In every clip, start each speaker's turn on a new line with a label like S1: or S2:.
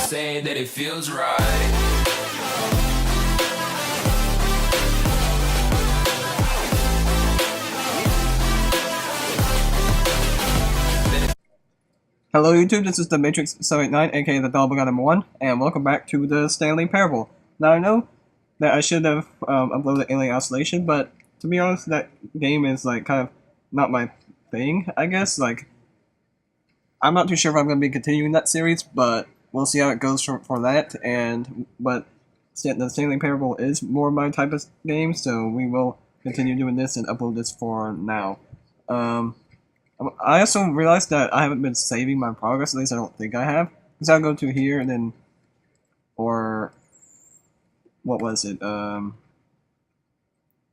S1: saying that it feels right.
S2: Hello YouTube, this is the Matrix789, aka the Doppelganger number 1, and welcome back to the Stanley Parable. Now I know that I should have uploaded Alien Isolation, but to be honest, that game is like kind of not my thing, I guess. Like, I'm not too sure if I'm going to be continuing that series, but we'll see how it goes for that. But the Stanley Parable is more my type of game, so we will continue doing this and upload this for now. I also realized that I haven't been saving my progress, at least I don't think I have. Because I'll go to here and then, or, what was it,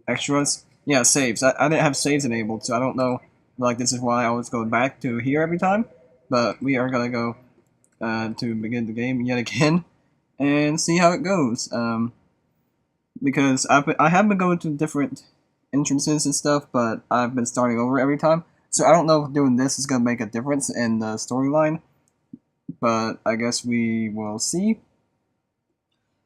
S2: extras? Yeah, saves. I didn't have saves enabled, so I don't know, like, this is why I always go back to here every time. But we are gonna go, to begin the game yet again, and see how it goes. Because I have been going to different entrances and stuff, but I've been starting over every time. So I don't know if doing this is going to make a difference in the storyline, but I guess we will see.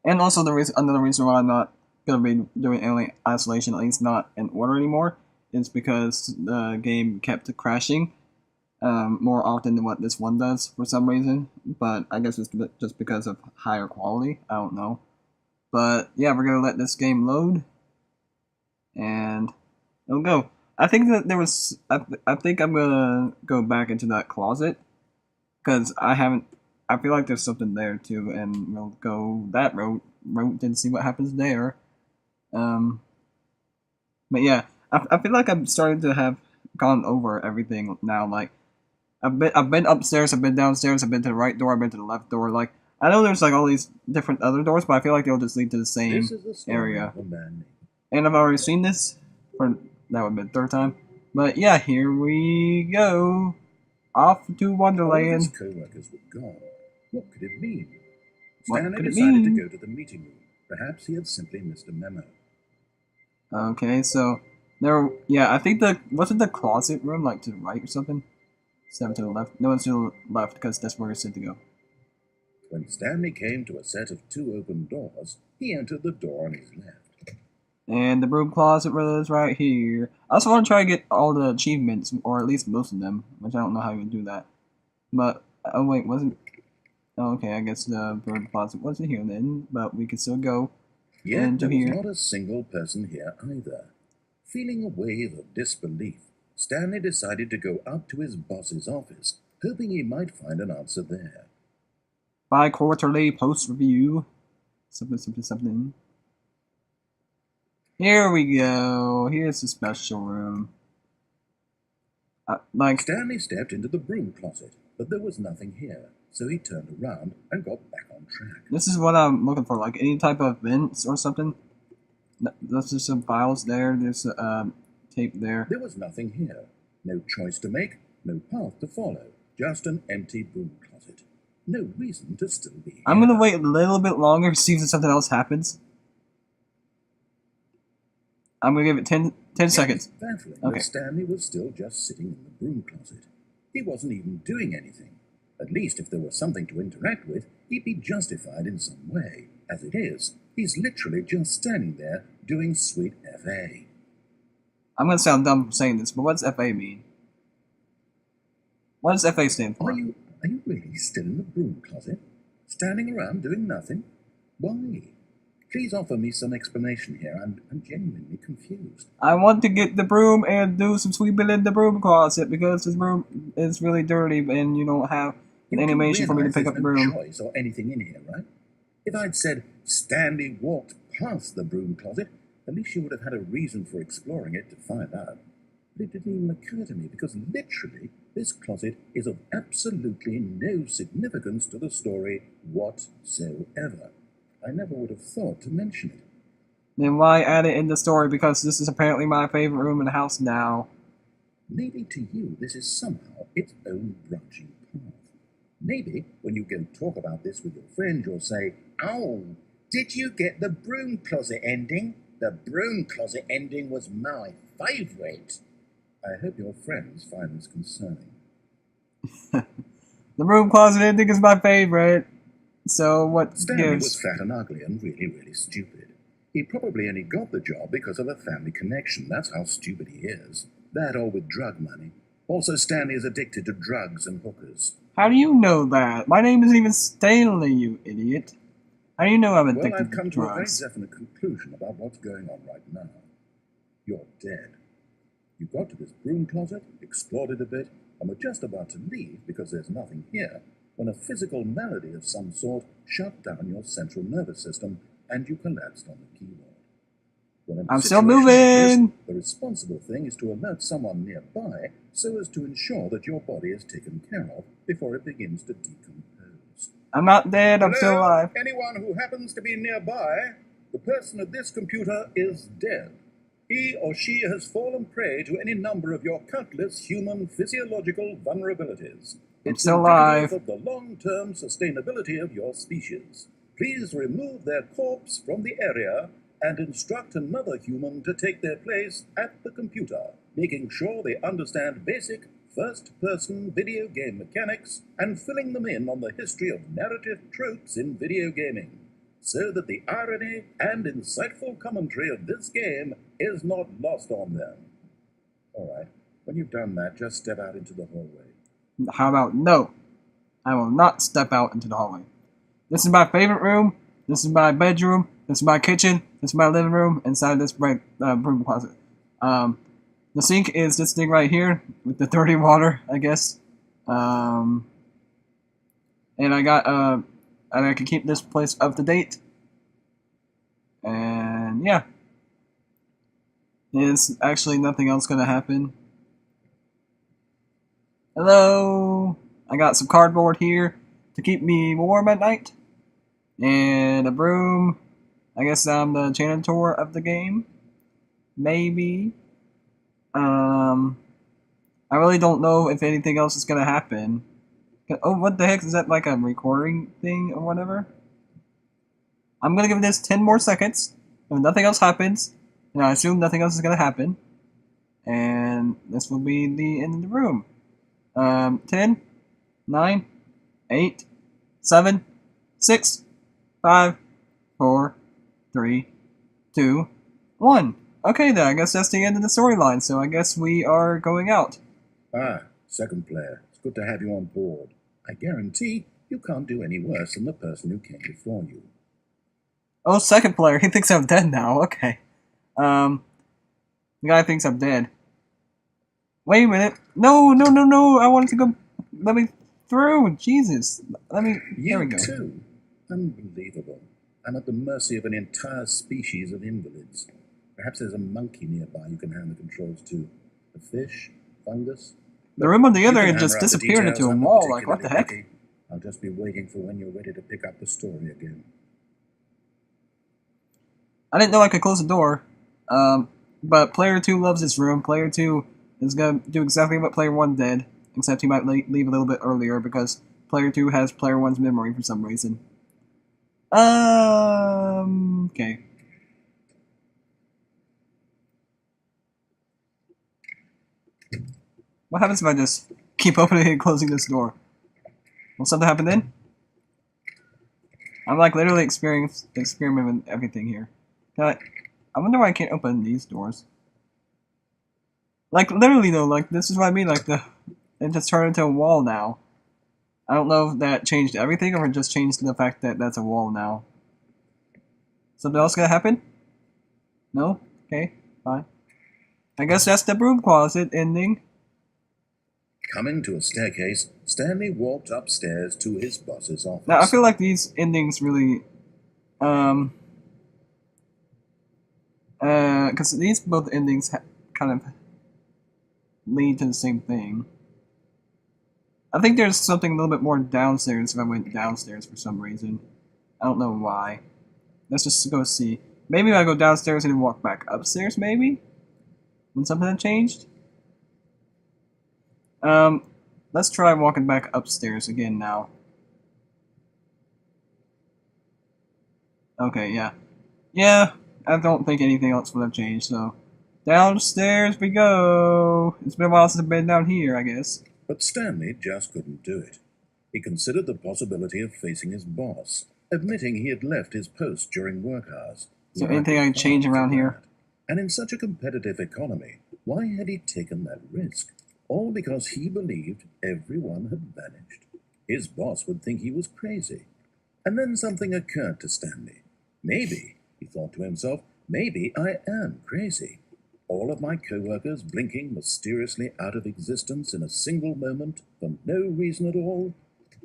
S2: And also another reason why I'm not going to be doing Alien Isolation, at least not in order anymore, is because the game kept crashing more often than what this one does for some reason. But I guess it's just because of higher quality, I don't know. But yeah, we're going to let this game load, and it'll go. I think that there was. I think I'm gonna go back into that closet because I haven't. I feel like there's something there too, and we'll go that route and see what happens there. But yeah, I feel like I'm starting to have gone over everything now. Like I've been upstairs, I've been downstairs, I've been to the right door, I've been to the left door. Like I know there's like all these different other doors, but I feel like they'll just lead to the same area. And I've already seen this for. That would have been third time. But yeah, here we go. Off to Wonderland.
S3: All his co-workers were gone. What could it mean? Stanley decided to go to the meeting room. Perhaps he had simply missed a memo.
S2: Okay, so there. Yeah, I think wasn't the closet room like to the right or something? 7 to the left. No, it's to the left because that's where it's said to go.
S3: When Stanley came to a set of 2 open doors, he entered the door on his left.
S2: And the broom closet is right here. I also want to try to get all the achievements, or at least most of them, which I don't know how you would do that. But, oh wait, wasn't... Oh, okay, I guess the broom closet wasn't here then, but we can still go into here.
S3: There was not a single person here either. Feeling a wave of disbelief, Stanley decided to go up to his boss's office, hoping he might find an answer there.
S2: Bi-quarterly post-review. Something. Here we go. Here's the special room.
S3: Stanley stepped into the broom closet, but there was nothing here, so he turned around and got back on track.
S2: This is what I'm looking for, like any type of vents or something. There's just some files there. There's tape there.
S3: There was nothing here. No choice to make, no path to follow. Just an empty broom closet. No reason to still be here.
S2: I'm gonna wait a little bit longer to see if something else happens. I'm gonna give it 10 seconds.
S3: Baffling,
S2: okay.
S3: Stanley was still just sitting in the broom closet. He wasn't even doing anything. At least if there was something to interact with, he'd be justified in some way. As it is, he's literally just standing there doing sweet FA.
S2: I'm gonna sound dumb saying this, but what does FA mean? What does FA stand for?
S3: Are you really still in the broom closet? Standing around doing nothing? Why? Please offer me some explanation here. I'm genuinely confused.
S2: I want to get the broom and do some sweeping in the broom closet because this broom is really dirty and you don't have an animation for me to pick up the broom.
S3: No choice or anything in here, right? If I'd said Stanley walked past the broom closet, at least you would have had a reason for exploring it to find out. But it didn't even occur to me because literally this closet is of absolutely no significance to the story whatsoever. I never would have thought to mention it.
S2: Then why add it in the story? Because this is apparently my favorite room in the house now.
S3: Maybe to you this is somehow its own branching path. Maybe when you go talk about this with your friend, you'll say, "Oh, did you get the broom closet ending? The broom closet ending was my favourite." I hope your friends find this concerning.
S2: The broom closet ending is my favorite. So what
S3: Stanley was
S2: gives?
S3: fat and ugly and really, really stupid. He probably only got the job because of a family connection. That's how stupid he is. That or with drug money. Also, Stanley is addicted to drugs and hookers.
S2: How do you know that? My name isn't even Stanley, you idiot. How do you know I'm
S3: Well,
S2: addicted
S3: I've
S2: to
S3: come to a very
S2: drugs?
S3: definite conclusion about what's going on right now. You're dead. You got to this broom closet, explored it a bit, and were just about to leave because there's nothing here, when a physical malady of some sort shut down your central nervous system and you collapsed on the keyboard. Well, in a
S2: I'm still
S3: situation like this,
S2: moving.
S3: the responsible thing is to alert someone nearby so as to ensure that your body is taken care of before it begins to decompose.
S2: I'm not dead. I'm still
S3: Hello?
S2: alive.
S3: Anyone who happens to be nearby, the person at this computer is dead. He or she has fallen prey to any number of your countless human physiological vulnerabilities.
S2: I'm
S3: It's
S2: still
S3: indicative
S2: alive.
S3: of the long-term sustainability of your species. Please remove their corpse from the area and instruct another human to take their place at the computer, making sure they understand basic first-person video game mechanics and filling them in on the history of narrative tropes in video gaming, so that the irony and insightful commentary of this game is not lost on them. All right, when you've done that, just step out into the hallway.
S2: How about no? I will not step out into the hallway. This is my favorite room. This is my bedroom. This is my kitchen. This is my living room inside this broom closet. The sink is this thing right here with the dirty water, I guess. And I got and I can keep this place up to date. And yeah, there's actually nothing else gonna happen. Hello, I got some cardboard here to keep me warm at night, and a broom. I guess I'm the janitor of the game, maybe. I really don't know if anything else is gonna happen. Oh, what the heck is that? Like a recording thing or whatever? I'm gonna give this 10 more seconds. If nothing else happens, and I assume nothing else is gonna happen, and this will be the end of the room. 10, 9, 8, 7, 6, 5, 4, 3, 2, 1. Okay then, I guess that's the end of the storyline, so I guess we are going out.
S3: Ah, second player. It's good to have you on board. I guarantee you can't do any worse than the person who came before you.
S2: Oh, second player, he thinks I'm dead now, okay. The guy thinks I'm dead. Wait a minute. No, no, no, no, I wanted to go, let me through, Jesus. There we
S3: You
S2: go.
S3: too? Unbelievable. I'm at the mercy of an entire species of invalids. Perhaps there's a monkey nearby you can hand the controls to. A fish? Fungus?
S2: The room on the
S3: You
S2: other
S3: can
S2: end just
S3: hammer out the
S2: disappeared
S3: details.
S2: into a
S3: I'm not
S2: wall, like what the heck?
S3: particularly picky. I'll just be waiting for when you're ready to pick up the story again.
S2: I didn't know I could close the door. But player 2 loves this room. Player 2 is gonna do exactly what player 1 did, except he might leave a little bit earlier because player 2 has player 1's memory for some reason. Okay. What happens if I just keep opening and closing this door? Will something happen then? I'm like literally experimenting with everything here. I wonder why I can't open these doors. Like literally though, like this is what I mean, like it just turned into a wall now. I don't know if that changed everything or it just changed the fact that that's a wall now. Something else gonna happen? No? Okay, fine. I guess that's the broom closet ending.
S3: Coming to a staircase, Stanley walked upstairs to his boss's office.
S2: Now I feel like these endings really, because these both endings kind of lead to the same thing. I think there's something a little bit more downstairs if I went downstairs for some reason. I don't know why. Let's just go see. Maybe I go downstairs and then walk back upstairs, maybe? When something had changed? Let's try walking back upstairs again now. Okay, yeah. Yeah, I don't think anything else would have changed, so... Downstairs we go! It's been a while since I've been down here, I guess.
S3: But Stanley just couldn't do it. He considered the possibility of facing his boss, admitting he had left his post during work hours.
S2: Is there anything I can change around here?
S3: And in such a competitive economy, why had he taken that risk? All because he believed everyone had vanished. His boss would think he was crazy. And then something occurred to Stanley. Maybe, he thought to himself, maybe I am crazy. All of my co-workers blinking mysteriously out of existence in a single moment for no reason at all.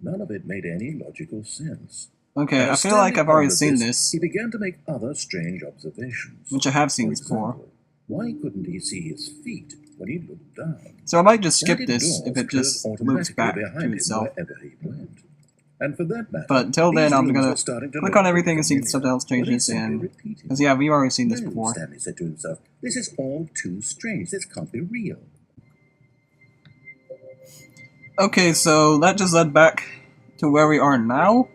S3: None of it made any logical sense.
S2: Okay, I feel like I've already seen this.
S3: He began to make other strange observations.
S2: Which I have seen before.
S3: Why couldn't he see his feet when he looked down?
S2: So I might just skip
S3: Why did
S2: this
S3: doors
S2: if it just
S3: close
S2: moves back
S3: automatically
S2: to
S3: behind him
S2: itself.
S3: wherever he went? And for that matter,
S2: But until then,
S3: these
S2: I'm
S3: rooms
S2: gonna
S3: were starting to
S2: click
S3: look
S2: on everything and see if
S3: familiar.
S2: something else
S3: Were they
S2: changes.
S3: simply
S2: And
S3: repeating?
S2: because yeah, we've already seen this
S3: No,
S2: before.
S3: Stanley said to himself, this is all too strange. This can't be real.
S2: Okay, so that just led back to where we are now.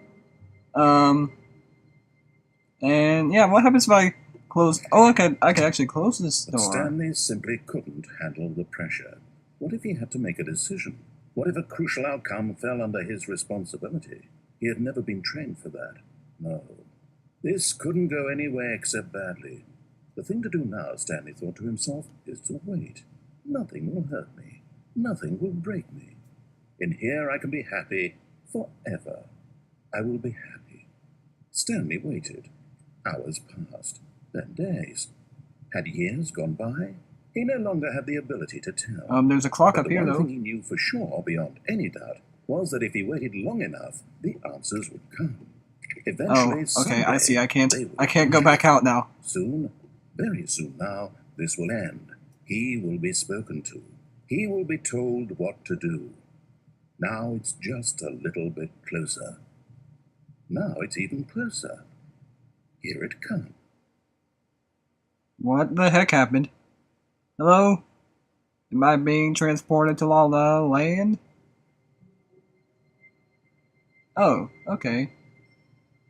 S2: And yeah, what happens if I close? Oh, okay, I can actually close this
S3: But
S2: door.
S3: Stanley simply couldn't handle the pressure. What if he had to make a decision? What if a crucial outcome fell under his responsibility? He had never been trained for that. No. This couldn't go anywhere except badly. The thing to do now, Stanley thought to himself, is to wait. Nothing will hurt me. Nothing will break me. In here I can be happy forever. I will be happy. Stanley waited. Hours passed, then days. Had years gone by? He no longer had the ability to tell.
S2: There's a clock
S3: But
S2: up
S3: the
S2: here
S3: one
S2: though.
S3: thing he knew for sure, beyond any doubt, was that if he waited long enough, the answers would come. Eventually,
S2: Oh, okay, I see.
S3: someday,
S2: I can't
S3: they would
S2: go
S3: come.
S2: back out now.
S3: Soon, very soon now, this will end. He will be spoken to. He will be told what to do. Now it's just a little bit closer. Now it's even closer. Here it comes.
S2: What the heck happened? Hello? Am I being transported to La La Land? Oh, okay.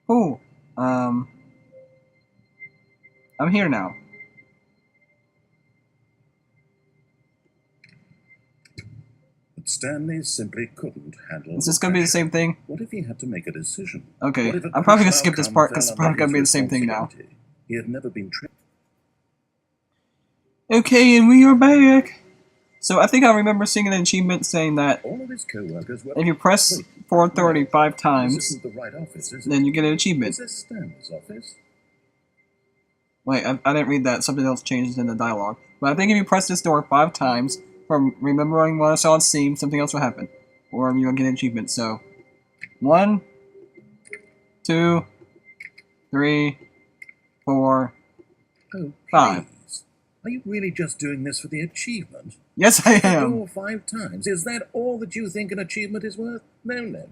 S2: Cool. I'm here now.
S3: But Stanley simply couldn't handle
S2: Is
S3: the
S2: this gonna be the
S3: pressure.
S2: same thing?
S3: What if he had to make a decision?
S2: Okay,
S3: What if a
S2: I'm probably gonna
S3: crucial
S2: skip this
S3: outcome
S2: part because it's
S3: fell
S2: probably
S3: under
S2: gonna be the
S3: his
S2: same thing now.
S3: responsibility? He had never been trained.
S2: Okay, and we are back! So I think I remember seeing an achievement saying that
S3: All of his co-workers were...
S2: if you press 430 5
S3: This
S2: times,
S3: isn't the right office, is it?
S2: then you get an
S3: Is
S2: achievement.
S3: this Stanley's office?
S2: Wait, I didn't read that. Something else changes in the dialogue. But I think if you press this door 5 times, from remembering what I saw on Steam, something else will happen. Or you'll get an achievement. So, 1, 2, 3, 4,
S3: Oh,
S2: 5.
S3: please. Are you really just doing this for the achievement?
S2: Yes, I
S3: The
S2: am!
S3: door 5 times. Is that all that you think an achievement is worth? No.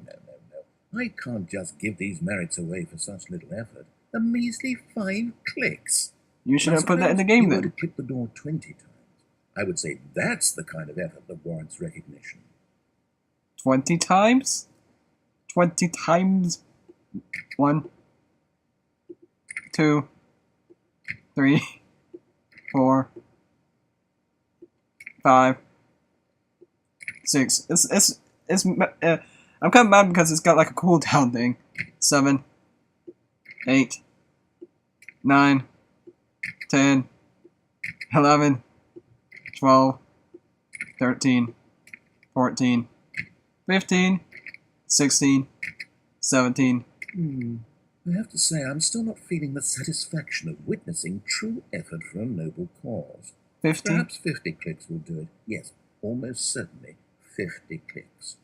S3: I can't just give these merits away for such little effort. A measly 5 clicks.
S2: You should
S3: Now,
S2: have put that in the
S3: suppose
S2: game
S3: you were
S2: then.
S3: to click the door 20 times. I would say that's the kind of effort that warrants recognition.
S2: 20 times? 20 times? 1, 2, 3, 4, 5, 6. I'm kind of mad because it's got like a cooldown thing. 7, 8, 9, 10, 11, 12, 13, 14, 15, 16, 17.
S3: I have to say, I'm still not feeling the satisfaction of witnessing true effort for a noble cause.
S2: 50.
S3: Perhaps 50 clicks will do it. Yes, almost certainly 50 clicks.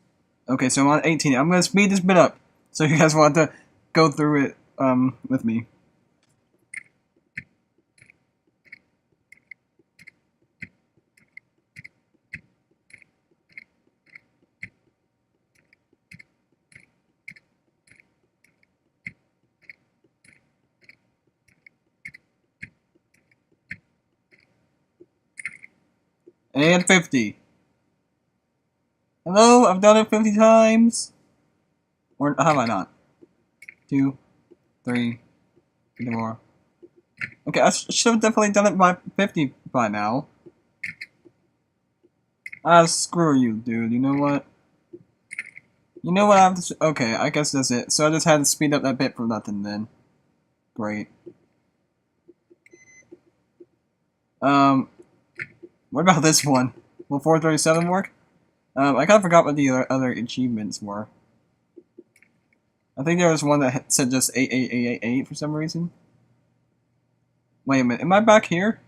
S2: Okay, so I'm on 18. I'm gonna speed this bit up, so you guys want to go through it with me. And 50. Hello, I've done it 50 times. Or have I not? 2, 3, 4. Okay, I should have definitely done it by 50 by now. Ah, screw you, dude. You know what? You know what I have to... Okay, I guess that's it. So I just had to speed up that bit for nothing then. Great. What about this one? Will 437 work? I kind of forgot what the other achievements were. I think there was one that said just 88888 for some reason. Wait a minute, am I back here?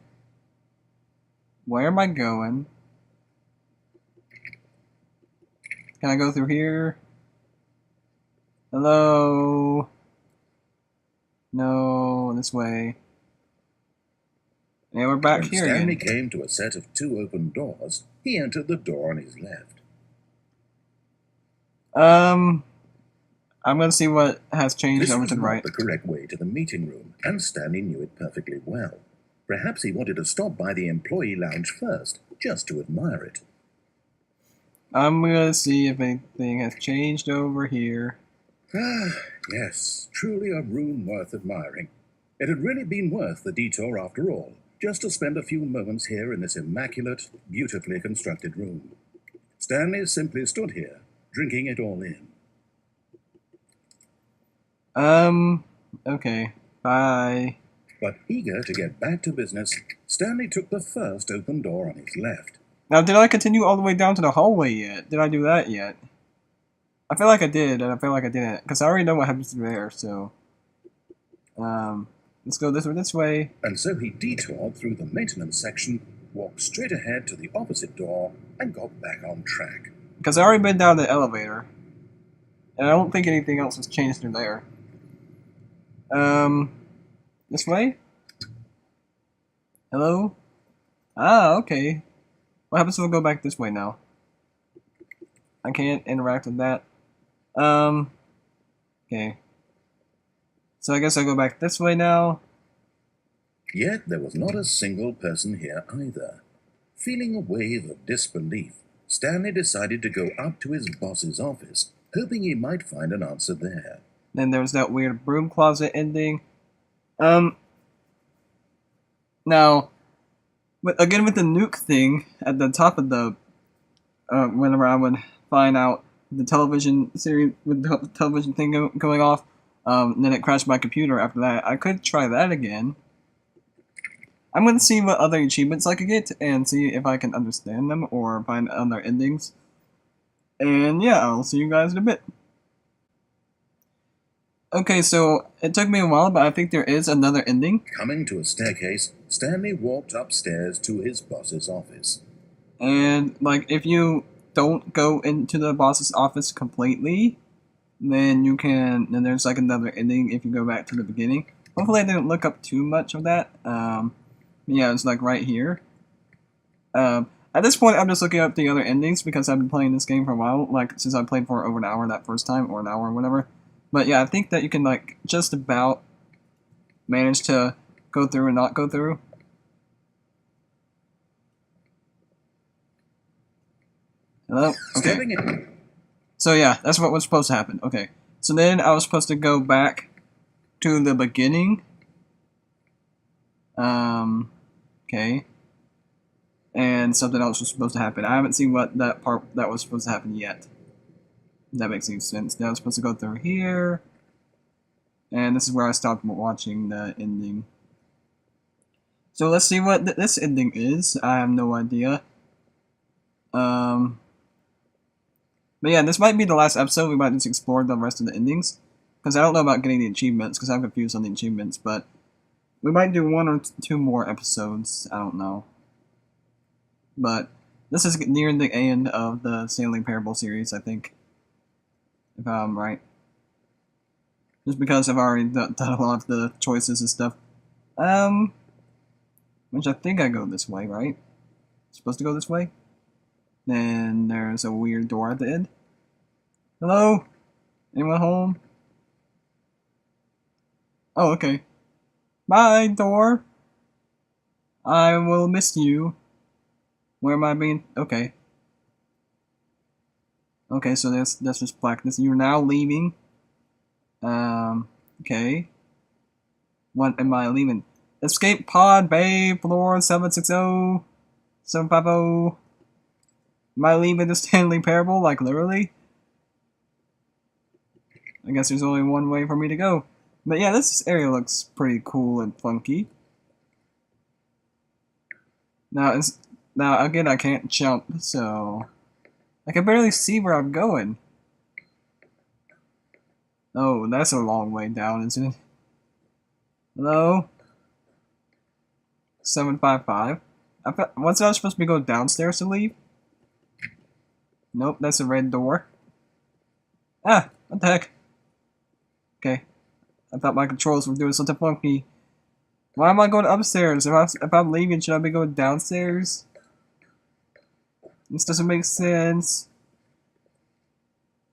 S2: Where am I going? Can I go through here? Hello? No, this way. And we're back
S3: When
S2: here
S3: Stanley
S2: again.
S3: came to a set of 2 open doors, he entered the door on his left.
S2: I'm gonna see what has changed
S3: This
S2: over
S3: was
S2: to the
S3: not
S2: right.
S3: the correct way to the meeting room, and Stanley knew it perfectly well. Perhaps he wanted to stop by the employee lounge first, just to admire it.
S2: I'm gonna see if anything has changed over here.
S3: Ah, yes, truly a room worth admiring. It had really been worth the detour after all, just to spend a few moments here in this immaculate, beautifully constructed room. Stanley simply stood here, drinking it all in.
S2: Okay. Bye.
S3: But eager to get back to business, Stanley took the first open door on his left.
S2: Now, did I continue all the way down to the hallway yet? Did I do that yet? I feel like I did, and I feel like I didn't, because I already know what happens there, so... let's go this way.
S3: And so he detoured through the maintenance section, walked straight ahead to the opposite door, and got back on track.
S2: Because I already been down the elevator. And I don't think anything else has changed through there. This way? Hello? Ah, okay. What happens if I go back this way now? I can't interact with that. Okay. So I guess I go back this way now.
S3: Yet there was not a single person here either. Feeling a wave of disbelief, Stanley decided to go up to his boss's office, hoping he might find an answer there.
S2: Then there was that weird broom closet ending. Now, again with the nuke thing at the top of the, whenever I would find out the television series with the television thing going off, then it crashed my computer after that. I could try that again. I'm gonna see what other achievements I could get and see if I can understand them or find other endings. And yeah, I'll see you guys in a bit. Okay, so it took me a while, but I think there is another ending.
S3: Coming to a staircase, Stanley walked upstairs to his boss's office.
S2: And, like, if you don't go into the boss's office completely, then then there's, like, another ending if you go back to the beginning. Hopefully I didn't look up too much of that. Yeah, it's, like, right here. At this point, I'm just looking up the other endings because I've been playing this game for a while, like, since I played for over an hour that first time, or an hour or whatever. But yeah, I think that you can, like, just about manage to go through and not go through. Hello? Okay.
S3: Stepping in.
S2: So yeah, that's what was supposed to happen. Okay. So then I was supposed to go back to the beginning. Okay. And something else was supposed to happen. I haven't seen what that part that was supposed to happen yet. If that makes any sense. Now I was supposed to go through here. And this is where I stopped watching the ending. So let's see what this ending is. I have no idea. But yeah, this might be the last episode. We might just explore the rest of the endings. Because I don't know about getting the achievements, because I'm confused on the achievements. But we might do 1 or 2 more episodes. I don't know. But this is near the end of the Stanley Parable series, I think. If I'm right. Just because I've already done a lot of the choices and stuff. Which I think I go this way, right? Supposed to go this way? Then there's a weird door at the end. Hello? Anyone home? Oh, okay. Bye, door. I will miss you. Where am I being? Okay. Okay, so that's just blackness. You're now leaving. Okay. What am I leaving? Escape pod, bay, floor 760, 750. Am I leaving the Stanley Parable? Like, literally? I guess there's only one way for me to go. But yeah, this area looks pretty cool and funky. Now again I can't jump, so I can barely see where I'm going. Oh, that's a long way down, isn't it? Hello? 755. What's that supposed to be going downstairs to leave? Nope, that's a red door. Ah, what the heck? Okay. I thought my controls were doing something funky. Why am I going upstairs? If I'm leaving, should I be going downstairs? This doesn't make sense.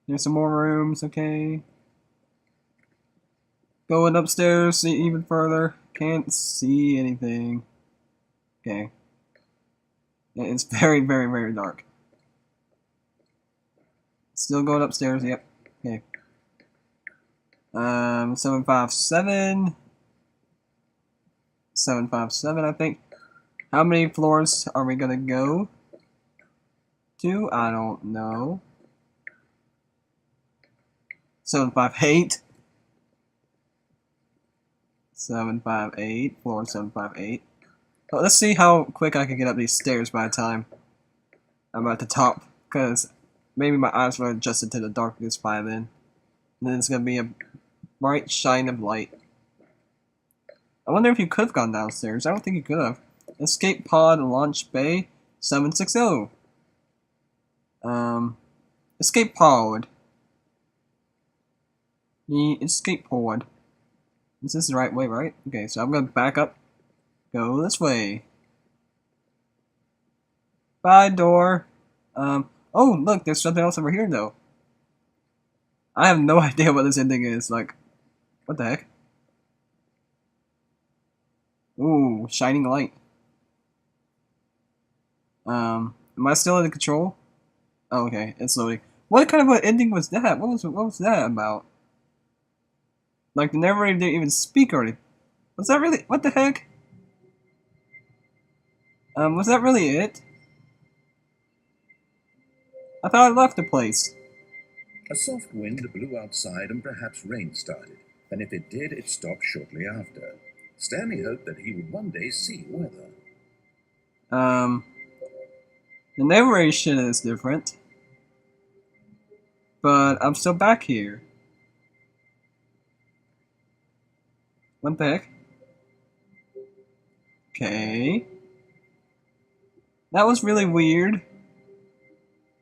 S2: There's some more rooms, okay. Going upstairs, see even further. Can't see anything. Okay. It's very, very, very dark. Still going upstairs, yep. Okay. 757. 757, I think. How many floors are we gonna go to? I don't know. 758. 758. Floor 758. Well, let's see how quick I can get up these stairs by the time I'm at the top, because maybe my eyes will adjust to the darkness by then. And then it's gonna be a bright shine of light. I wonder if you could have gone downstairs. I don't think you could have. Escape pod launch bay 760. Escape pod. The escape pod. This is the right way, right? Okay, so I'm gonna back up. Go this way. Bye, door. Oh, look, there's something else over here, though. I have no idea what this ending is. Like, what the heck? Ooh, shining light. Am I still in the control? Oh, okay, it's loading. What kind of an ending was that? What was that about? Like, the narrator didn't even speak already. Was that really? What the heck? Was that really it? I thought I left the place.
S3: A soft wind blew outside and perhaps rain started, and if it did, it stopped shortly after. Stanley hoped that he would one day see weather.
S2: The narration is different. But I'm still back here. What the heck? Okay. That was really weird.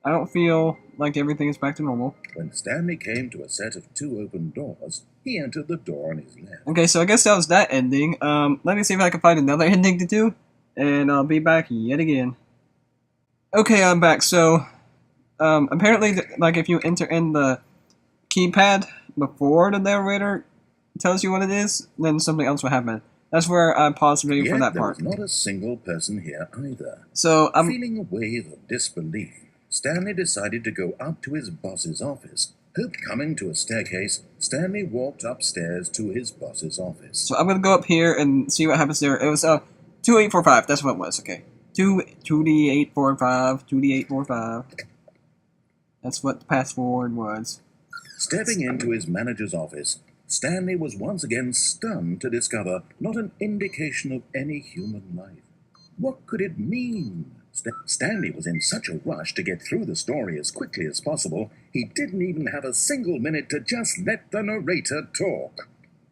S2: I don't feel like everything is back to normal.
S3: When Stanley came to a set of 2 open doors, he entered the door on his left.
S2: Okay, so I guess that was that ending. Let me see if I can find another ending to do, and I'll be back yet again. Okay, I'm back. So, apparently, like if you enter in the keypad before the narrator tells you what it is, then something else will happen. That's where I paused the video for that part.
S3: There was not a single person here either.
S2: So I'm
S3: feeling a wave of disbelief. Stanley decided to go up to his boss's office. Coming to a staircase, Stanley walked upstairs to his boss's office.
S2: So I'm gonna go up here and see what happens there. It was 2845. That's what it was. Okay, 2D845. 2D845. That's what the password was.
S3: Stepping into his manager's office, Stanley was once again stunned to discover not an indication of any human life. What could it mean? Stanley was in such a rush to get through the story as quickly as possible, he didn't even have a single minute to just let the narrator talk.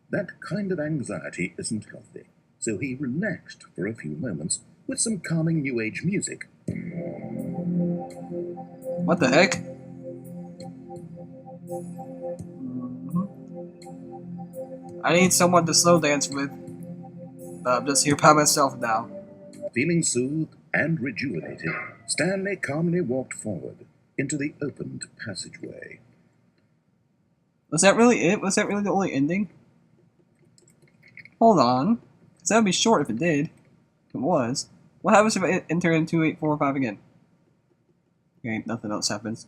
S3: That kind of anxiety isn't healthy, so he relaxed for a few moments with some calming New Age music.
S2: What the heck? I need someone to slow dance with. I'm just here by myself now.
S3: Feeling soothed and rejuvenated, Stanley calmly walked forward into the opened passageway.
S2: Was that really it? Was that really the only ending? Hold on. Because that would be short if it did. If it was. What happens if I enter in 2845 again? Okay, nothing else happens.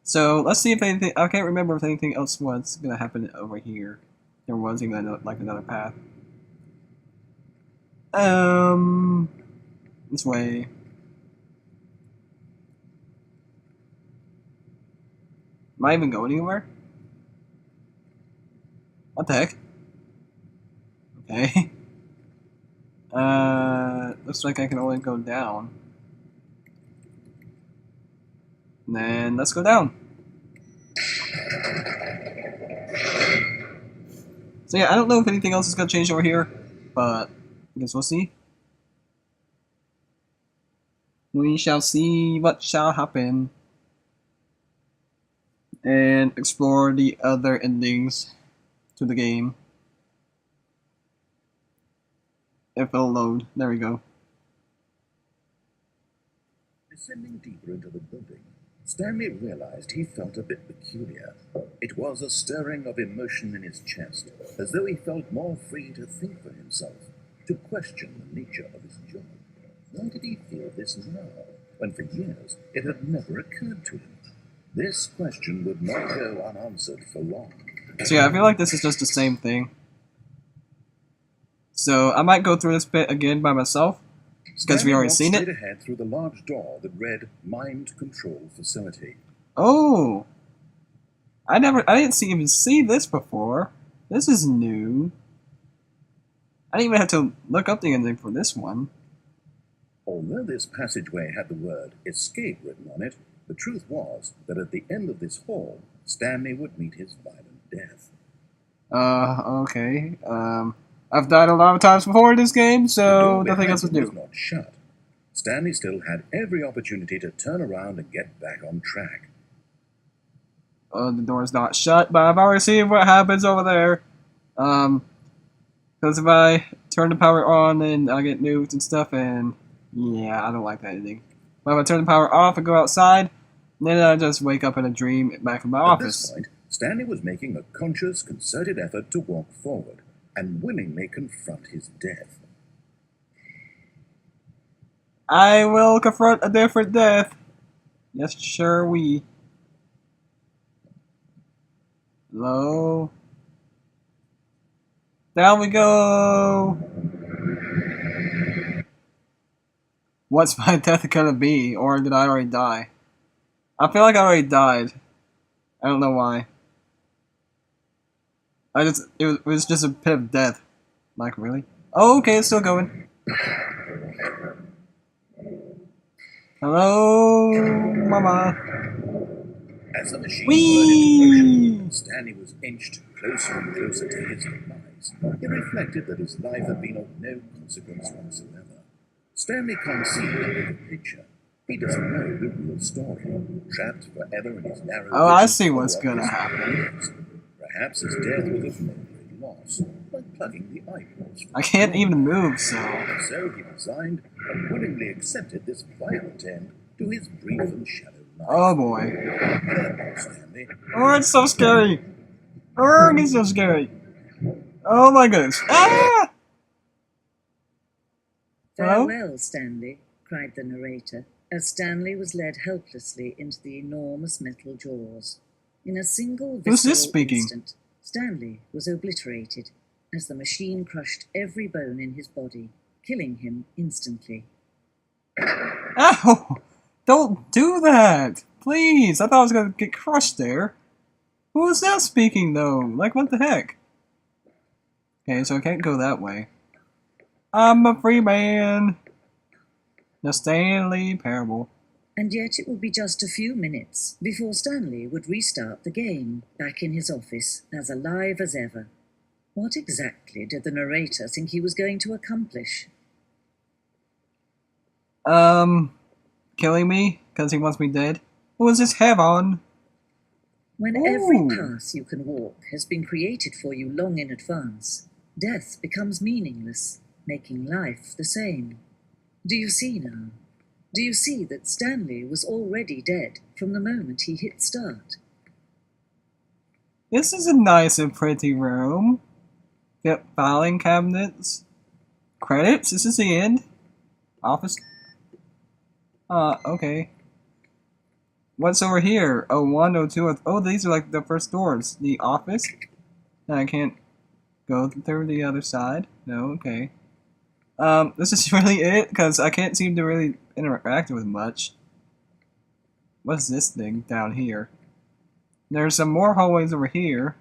S2: So, let's see if anything... I can't remember if anything else was going to happen over here. There was even like another path. This way. Am I even going anywhere? What the heck? Okay. Looks like I can only go down. And then let's go down. So yeah, I don't know if anything else is gonna change over here, but I guess we'll see. We shall see what shall happen. And explore the other endings to the game. If it'll load. There we go.
S3: Descending deeper into the building, Stanley realized he felt a bit peculiar. It was a stirring of emotion in his chest, as though he felt more free to think for himself, to question the nature of his job. Why did he feel this now, when for years it had never occurred to him? This question would not go unanswered for long.
S2: So yeah, I feel like this is just the same thing. So I might go through this bit again by myself, because we already seen it.
S3: Straight ahead through the large door that read Mind Control Facility.
S2: Oh, I didn't even see this before. This is new. I didn't even have to look up the ending for this one.
S3: Although this passageway had the word escape written on it, the truth was that at the end of this hall, Stanley would meet his violent death.
S2: Okay. I've died a lot of times before in this game, so nothing else to do.
S3: Was not shut. Stanley still had every opportunity to turn around and get back on track.
S2: The door's not shut, but I've already seen what happens over there. Because if I turn the power on, then I get nuked and stuff, and yeah, I don't like that ending. But if I turn the power off and go outside, then I just wake up in a dream back in my office.
S3: At this point, Stanley was making a conscious, concerted effort to walk forward and willingly confront his death.
S2: I will confront a different death. Yes, sure we. Hello. Down we go. What's my death gonna be? Or did I already die? I feel like I already died. I don't know why. It was just a pit of death. Like, really? Oh, okay, it's still going. Hello, mama.
S3: As the machine burned into motion, Stanley was inched closer and closer to his demise. He reflected that his life had been of no consequence whatsoever. Stanley can't see the bigger picture. He doesn't know the real story. Trapped forever in his narrow
S2: Oh, I
S3: vision
S2: see what's
S3: of
S2: gonna
S3: his
S2: happen.
S3: years. Perhaps his death was of no great loss, like plugging the eyeballs.
S2: I can't even move, so.
S3: So he resigned and willingly accepted this violent end to his brief and shallow life.
S2: Oh boy.
S3: Stanley.
S2: Oh, it's so scary. Oh, it's so scary. Oh my goodness. Ah! Hello?
S4: Farewell, Stanley, cried the narrator, as Stanley was led helplessly into the enormous metal jaws. In a single
S2: Who's this
S4: visceral
S2: speaking?
S4: instant, Stanley was obliterated as the machine crushed every bone in his body, killing him instantly.
S2: Ow! Don't do that! Please! I thought I was gonna get crushed there. Who was that speaking, though? Like, what the heck? Okay, so I can't go that way. I'm a free man! The Stanley Parable.
S4: And yet it would be just a few minutes before Stanley would restart the game, back in his office, as alive as ever. What exactly did the narrator think he was going to accomplish?
S2: Killing me? Because he wants me dead? What was this have on?
S4: When every path you can walk has been created for you long in advance, death becomes meaningless, making life the same. Do you see now? Do you see that Stanley was already dead from the moment he hit start?
S2: This is a nice and pretty room. Get filing cabinets. Credits? This is the end? Office? Okay. What's over here? Oh, 1, 0, 2, oh, these are like the first doors. The office? And I can't go through the other side? No, okay. This is really it? Because I can't seem to really interact with much. What's this thing down here? There's some more hallways over here.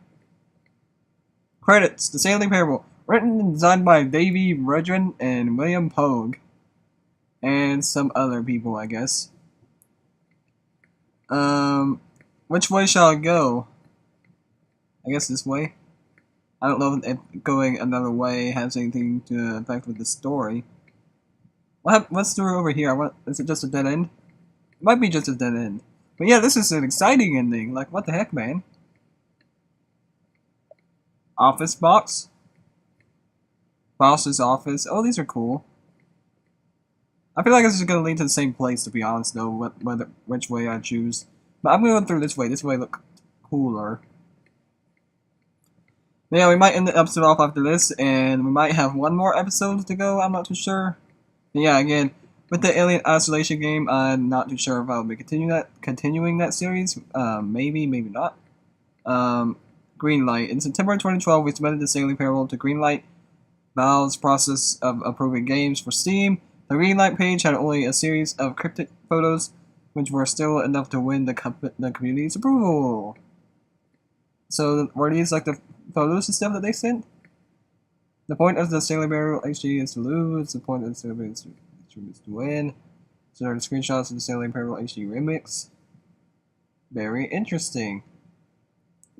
S2: Credits: The Stanley Parable. Written and designed by Davey Rudrin and William Pogue. And some other people, I guess. Which way shall I go? I guess this way. I don't know if going another way has anything to affect with the story. What's through over here? Is it just a dead end? It might be just a dead end. But yeah, this is an exciting ending. Like, what the heck, man? Office box. Boss's office. Oh, these are cool. I feel like this is going to lead to the same place, to be honest, though, which way I choose. But I'm going through this way. This way look cooler. But yeah, we might end the episode off after this, and we might have one more episode to go. I'm not too sure. But yeah, again, with the Alien Isolation game, I'm not too sure if I'll be continuing that series. Maybe, maybe not. Greenlight. In September 2012, we submitted the Stanley Parable to Greenlight, Valve's process of approving games for Steam. The Greenlight page had only a series of cryptic photos, which were still enough to win the community's approval. So, were these like the photos and stuff that they sent? The point of the Stanley Parable HD is to lose. The point of the Stanley Parable is to win. So, there are screenshots of the Stanley Parable HD remix. Very interesting.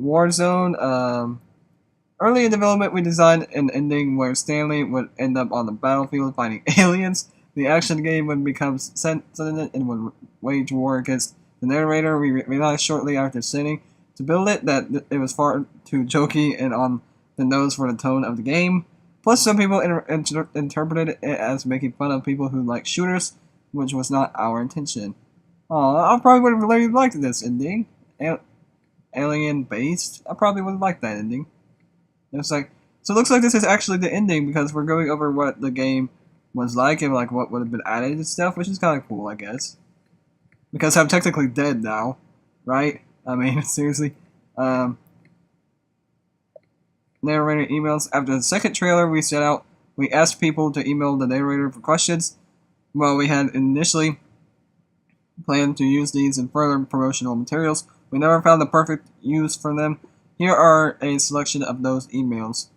S2: Warzone. Early in development, we designed an ending where Stanley would end up on the battlefield fighting aliens. The action game would become sentient and would wage war against the narrator. We realized shortly after sending to build it that it was far too jokey and on the nose for the tone of the game. Plus, some people interpreted it as making fun of people who like shooters, which was not our intention. I probably would have really liked this ending. Alien-based. I probably would have liked that ending. It's like, so it looks like this is actually the ending because we're going over what the game was like and like what would have been added and stuff, which is kind of cool, I guess. Because I'm technically dead now, right? I mean, seriously. Narrator emails. After the second trailer we asked people to email the narrator for questions. Well, we had initially planned to use these in further promotional materials. We never found the perfect use for them. Here are a selection of those emails.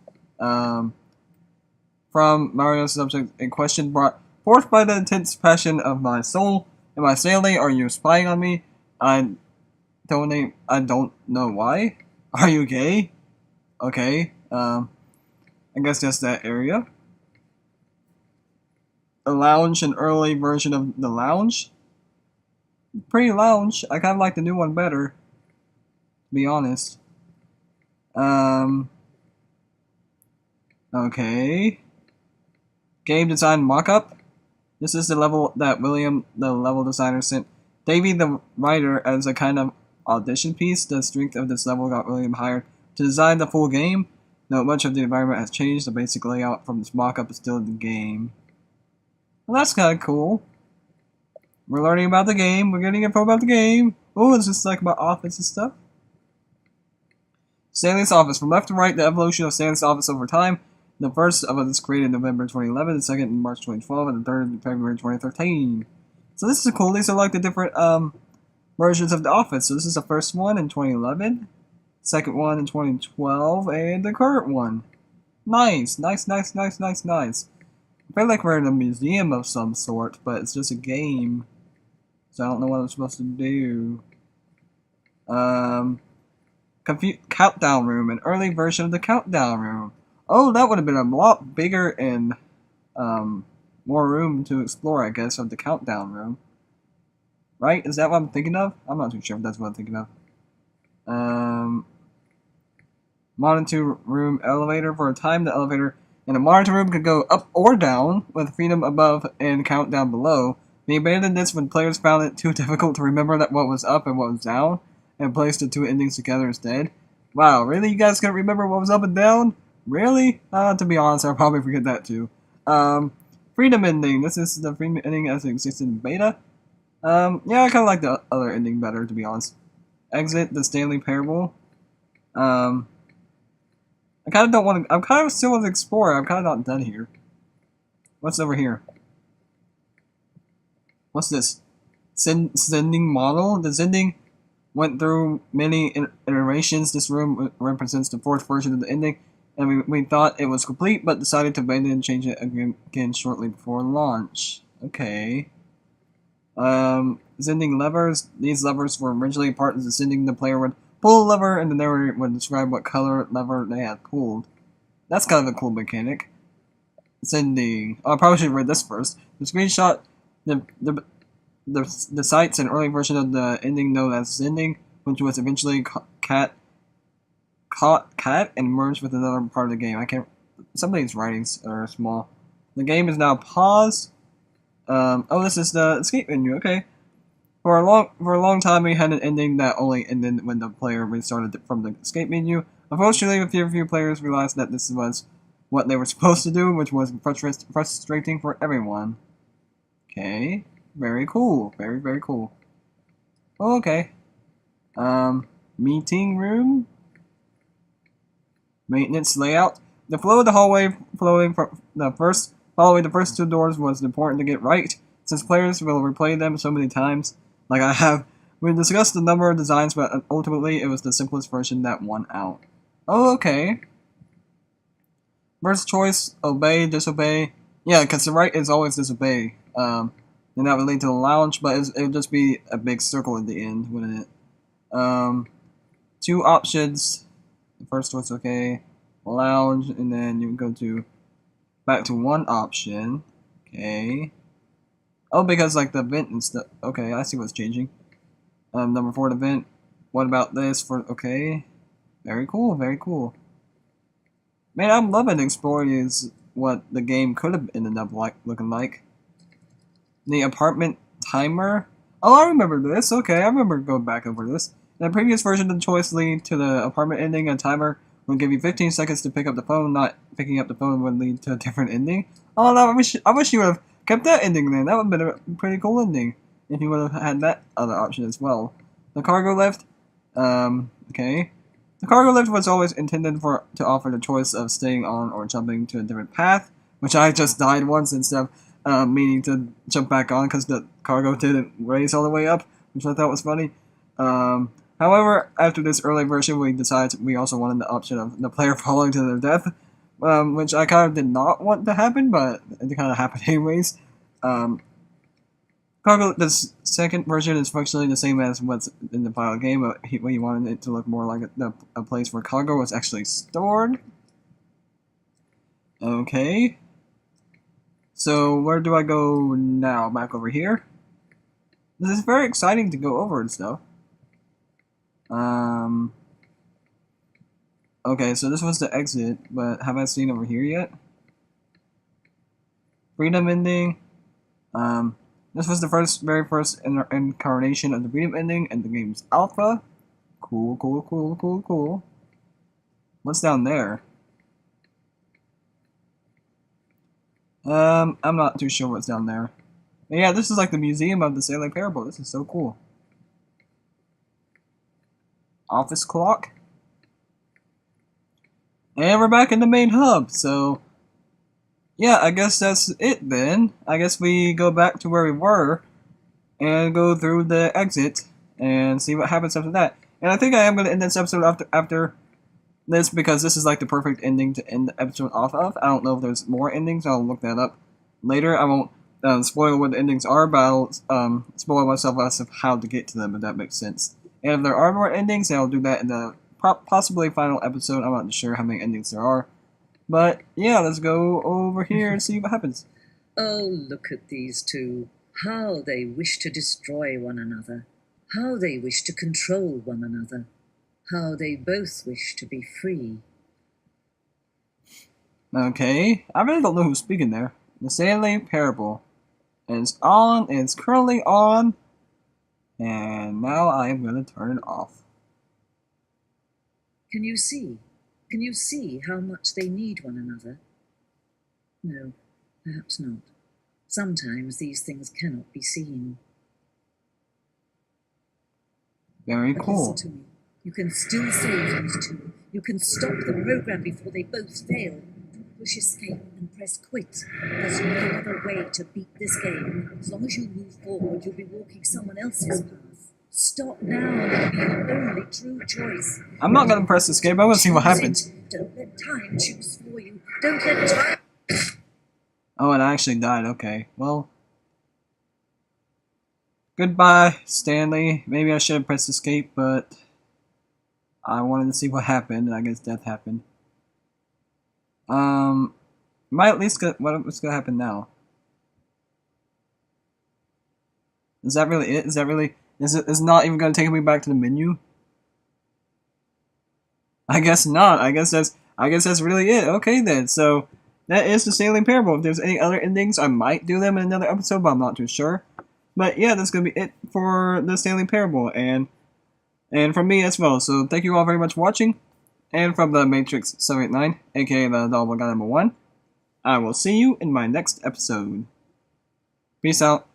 S2: From Mario's subject, a question brought forth by the intense passion of my soul. Am I Stanley? Are you spying on me? I don't know why. Are you gay? Okay. I guess that's that area. A lounge, an early version of the lounge. Pretty lounge. I kind of like the new one better, to be honest. Okay. Game design mockup. This is the level that William, the level designer, sent Davey, the writer, as a kind of audition piece. The strength of this level got William hired to design the full game. Though much of the environment has changed, the basic layout from this mockup is still in the game. Well, that's kind of cool. We're learning about the game. We're getting info about the game. Oh, it's just like about office and stuff. Stanley's office. From left to right, the evolution of Stanley's office over time. The first of it was created in November 2011, the second in March 2012, and the third in February 2013. So this is cool. These are like the different versions of the office. So this is the first one in 2011, second one in 2012, and the current one. Nice, nice, nice, nice, nice, nice. I feel like we're in a museum of some sort, but it's just a game. So I don't know what I'm supposed to do. Countdown room, an early version of the countdown room. Oh, that would have been a lot bigger and more room to explore, I guess, of the countdown room. Right? Is that what I'm thinking of? I'm not too sure if that's what I'm thinking of. Monitor room elevator. For a time, the elevator in a monitor room could go up or down, with freedom above and countdown below. We abandoned this when players found it too difficult to remember that what was up and what was down, and placed the two endings together instead. Wow, really? You guys can't remember what was up and down? Really? To be honest, I'll probably forget that too. Freedom ending. This is the freedom ending as it existed in beta. Yeah, I kind of like the other ending better, to be honest. Exit the Stanley Parable. I kind of don't want to. I'm kind of still want to explore. I'm kind of not done here. What's over here? What's this? Sending model. The sending went through many iterations. This room represents the fourth version of the ending, and we thought it was complete, but decided to abandon and change it again shortly before launch. Okay. Sending levers. These levers were originally part of the sending. The player would pull a lever, and the narrator would describe what color lever they had pulled. That's kind of a cool mechanic. Sending. Oh, I probably should have read this first. The screenshot. The cites an early version of the ending known as sending, which was eventually caught and merged with another part of the game. I can't. Some of these writings are small. The game is now paused. Oh, this is the escape menu. Okay. For a long time, we had an ending that only ended when the player restarted from the escape menu. Unfortunately, a few players realized that this was what they were supposed to do, which was frustrating for everyone. Okay. Very cool. Very, very cool. Okay. Meeting room. Maintenance layout. The flow of the hallway following the first 2 doors was important to get right, since players will replay them so many times, like I have. We discussed a number of designs, but ultimately it was the simplest version that won out. Oh, okay. First choice, obey, disobey. Yeah, because the right is always disobey. And that would lead to the lounge, but it would just be a big circle at the end, wouldn't it? 2 options. The first one's okay. Lounge, and then you go to back to 1 option. Okay. Oh, because like the vent and stuff. Okay, I see what's changing. Number 4, the vent. What about this for? Okay. Very cool. Very cool. Man, I'm loving exploring what the game could have ended up looking like. The apartment timer. Oh, I remember this. Okay, I remember going back over this. In the previous version of the choice leading to the apartment ending, a timer would give you 15 seconds to pick up the phone. Not picking up the phone would lead to a different ending. Oh no, I wish you would have kept that ending then. That would have been a pretty cool ending if you would have had that other option as well. The cargo lift. Okay. The cargo lift was always intended to offer the choice of staying on or jumping to a different path, which I just died once instead of meaning to jump back on because the cargo didn't raise all the way up, which I thought was funny. However, after this early version, we decided we also wanted the option of the player falling to their death, which I kind of did not want to happen, but it kind of happened anyways. This second version is functionally the same as what's in the final game, but he wanted it to look more like a place where cargo was actually stored. Okay. So, where do I go now? Back over here? This is very exciting to go over and stuff. Okay, so this was the exit, but have I seen over here yet? Freedom ending. This was the very first incarnation of the freedom ending in the game's alpha. Cool, cool, cool, cool, cool. What's down there? I'm not too sure what's down there. But yeah, this is like the museum of the Stanley Parable. This is so cool. Office clock. And we're back in the main hub, so yeah, I guess that's it then. I guess we go back to where we were and go through the exit and see what happens after that. And I think I am going to end this episode after this because this is like the perfect ending to end the episode off of. I don't know if there's more endings. I'll look that up later. I won't spoil what the endings are, but I'll spoil myself as to how to get to them, if that makes sense. And if there are more endings, then I'll do that in the possibly final episode. I'm not sure how many endings there are. But yeah, let's go over here and see what happens.
S4: Oh, look at these two. How they wish to destroy one another. How they wish to control one another. How they both wish to be free.
S2: Okay, I really don't know who's speaking there. The Stanley Parable is on, it's currently on, and now I am going to turn it off.
S4: Can you see? Can you see how much they need one another? No, perhaps not. Sometimes these things cannot be seen.
S2: Very
S4: But
S2: cool.
S4: listen to me. You can still save these two. You can stop the program before they both fail. Push escape and press quit. There's no other way to beat this game. As long as you move forward, you'll be walking someone else's path. Stop now and it'll be your only true choice.
S2: I'm not going to press escape, I want to see what happens.
S4: Don't let time choose for you. Don't let time...
S2: Oh, it actually died. Okay, well. Goodbye, Stanley. Maybe I should have pressed escape, but I wanted to see what happened, and I guess death happened. Might at least get what's gonna happen now. Is that really it? Is that really... Is it not even gonna take me back to the menu? I guess not. I guess that's really it. Okay then. So that is the Stanley Parable. If there's any other endings, I might do them in another episode, but I'm not too sure. But yeah, that's gonna be it for the Stanley Parable, and from me as well. So thank you all very much for watching. And from the Matrix 789, aka the Double Guy #1, I will see you in my next episode. Peace out.